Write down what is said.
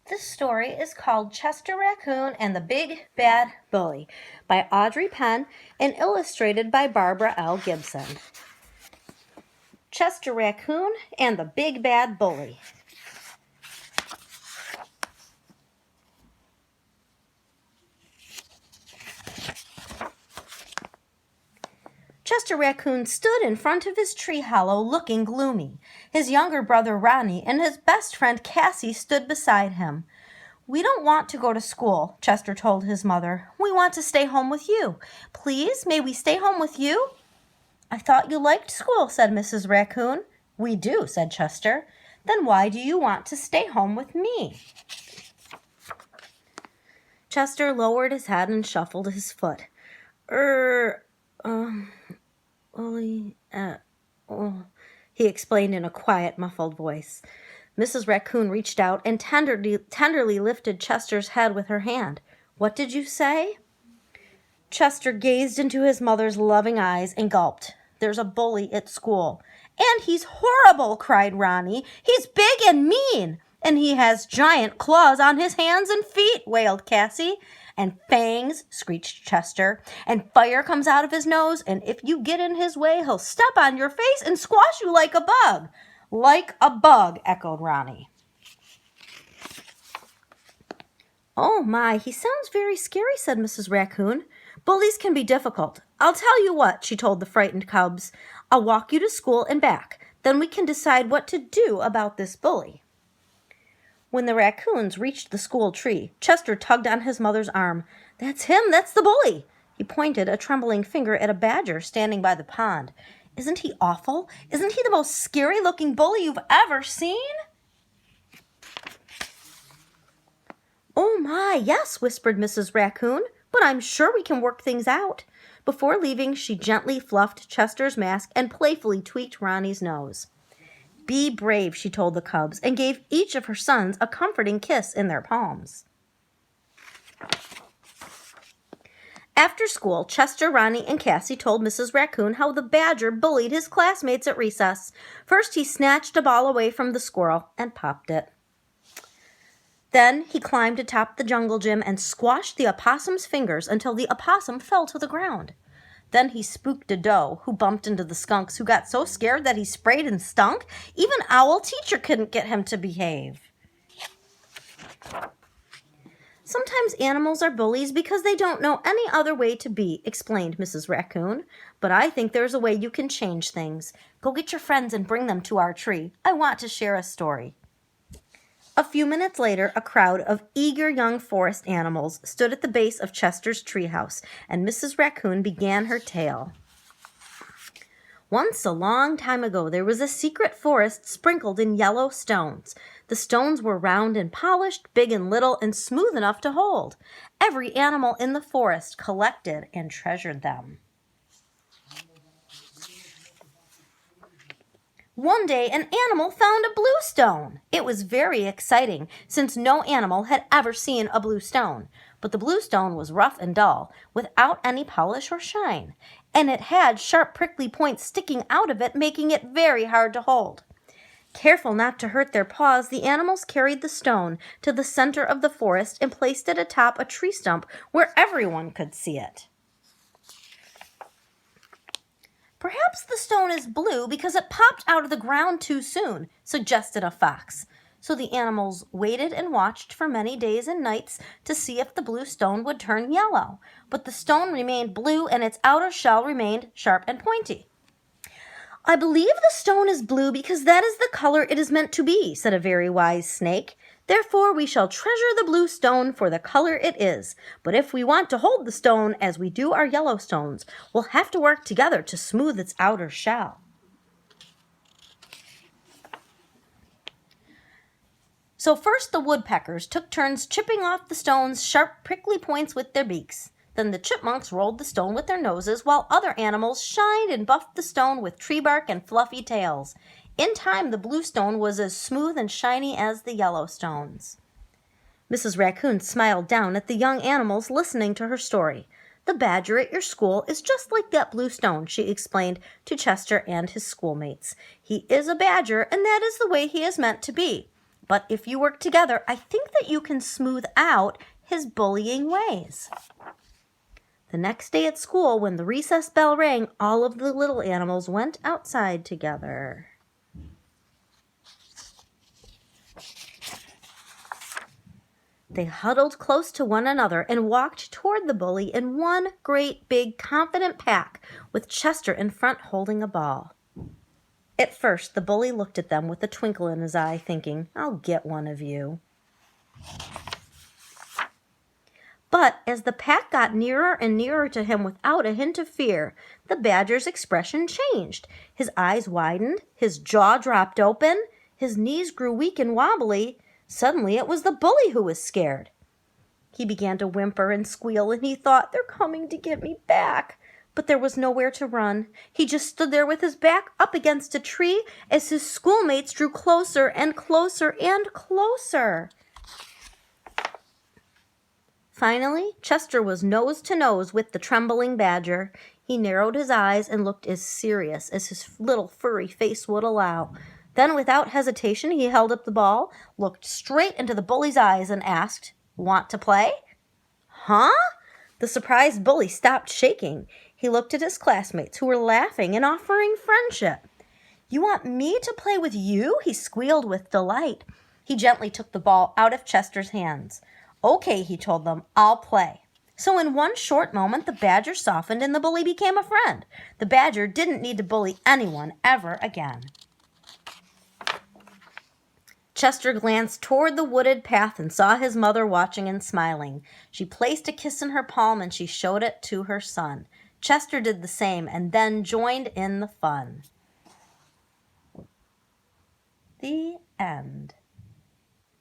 This story is called Chester Raccoon and the Big Bad Bully by Audrey Penn and illustrated by Barbara L. Gibson. Chester Raccoon and the Big Bad Bully. Chester Raccoon stood in front of his tree hollow looking gloomy. His younger brother Ronnie and his best friend Cassie stood beside him. "We don't want to go to school," Chester told his mother. "We want to stay home with you. Please, may we stay home with you?" "I thought you liked school," said Mrs. Raccoon. "We do," said Chester. "Then why do you want to stay home with me?" Chester lowered his head and shuffled his foot. Bully, he explained in a quiet, muffled voice. Mrs. Raccoon reached out and tenderly lifted Chester's head with her hand. "What did you say?" Chester gazed into his mother's loving eyes and gulped. "There's a bully at school." "And he's horrible," cried Ronnie. "He's big and mean. And he has giant claws on his hands and feet," wailed Cassie. "And fangs," screeched Chester. "And fire comes out of his nose, and if you get in his way, he'll step on your face and squash you like a bug." "Like a bug," echoed Ronnie. "Oh my, he sounds very scary," said Mrs. Raccoon. "Bullies can be difficult. I'll tell you what," she told the frightened cubs. "I'll walk you to school and back. Then we can decide what to do about this bully." When the raccoons reached the school tree, Chester tugged on his mother's arm. "That's him, that's the bully." He pointed a trembling finger at a badger standing by the pond. "Isn't he awful? Isn't he the most scary-looking bully you've ever seen?" "Oh my, yes," whispered Mrs. Raccoon, "but I'm sure we can work things out." Before leaving, she gently fluffed Chester's mask and playfully tweaked Ronnie's nose. "Be brave," she told the cubs, and gave each of her sons a comforting kiss in their palms. After school, Chester, Ronnie, and Cassie told Mrs. Raccoon how the badger bullied his classmates at recess. First, he snatched a ball away from the squirrel and popped it. Then he climbed atop the jungle gym and squashed the opossum's fingers until the opossum fell to the ground. Then he spooked a doe who bumped into the skunks, who got so scared that he sprayed and stunk. Even Owl Teacher couldn't get him to behave. "Sometimes animals are bullies because they don't know any other way to be," explained Mrs. Raccoon. "But I think there's a way you can change things. Go get your friends and bring them to our tree. I want to share a story." A few minutes later, a crowd of eager young forest animals stood at the base of Chester's treehouse, and Mrs. Raccoon began her tale. "Once a long time ago, there was a secret forest sprinkled in yellow stones. The stones were round and polished, big and little, and smooth enough to hold. Every animal in the forest collected and treasured them. One day, an animal found a blue stone. It was very exciting, since no animal had ever seen a blue stone. But the blue stone was rough and dull, without any polish or shine, and it had sharp prickly points sticking out of it, making it very hard to hold. Careful not to hurt their paws, the animals carried the stone to the center of the forest and placed it atop a tree stump where everyone could see it. "Perhaps the stone is blue because it popped out of the ground too soon," suggested a fox. So the animals waited and watched for many days and nights to see if the blue stone would turn yellow. But the stone remained blue and its outer shell remained sharp and pointy. "I believe the stone is blue because that is the color it is meant to be," said a very wise snake. "Therefore we shall treasure the blue stone for the color it is. But if we want to hold the stone as we do our yellow stones, we'll have to work together to smooth its outer shell." So first the woodpeckers took turns chipping off the stone's sharp prickly points with their beaks. Then the chipmunks rolled the stone with their noses, while other animals shined and buffed the stone with tree bark and fluffy tails. In time, the blue stone was as smooth and shiny as the yellow stones. Mrs. Raccoon smiled down at the young animals listening to her story. "The badger at your school is just like that blue stone," she explained to Chester and his schoolmates. "He is a badger, and that is the way he is meant to be. But if you work together, I think that you can smooth out his bullying ways. The next day at school, when the recess bell rang, all of the little animals went outside together. They huddled close to one another and walked toward the bully in one great big confident pack, with Chester in front holding a ball. At first, the bully looked at them with a twinkle in his eye, thinking, "I'll get one of you." But as the pack got nearer and nearer to him without a hint of fear, the badger's expression changed. His eyes widened, his jaw dropped open, his knees grew weak and wobbly. Suddenly it was the bully who was scared. He began to whimper and squeal, and he thought, "They're coming to get me back." But there was nowhere to run. He just stood there with his back up against a tree as his schoolmates drew closer and closer and closer. Finally, Chester was nose to nose with the trembling badger. He narrowed his eyes and looked as serious as his little furry face would allow. Then, without hesitation, he held up the ball, looked straight into the bully's eyes, and asked, "Want to play?" "Huh?" The surprised bully stopped shaking. He looked at his classmates, who were laughing and offering friendship. "You want me to play with you?" he squealed with delight. He gently took the ball out of Chester's hands. "Okay," he told them, "I'll play." So in one short moment, the badger softened and the bully became a friend. The badger didn't need to bully anyone ever again. Chester glanced toward the wooded path and saw his mother watching and smiling. She placed a kiss in her palm and she showed it to her son. Chester did the same and then joined in the fun. The end.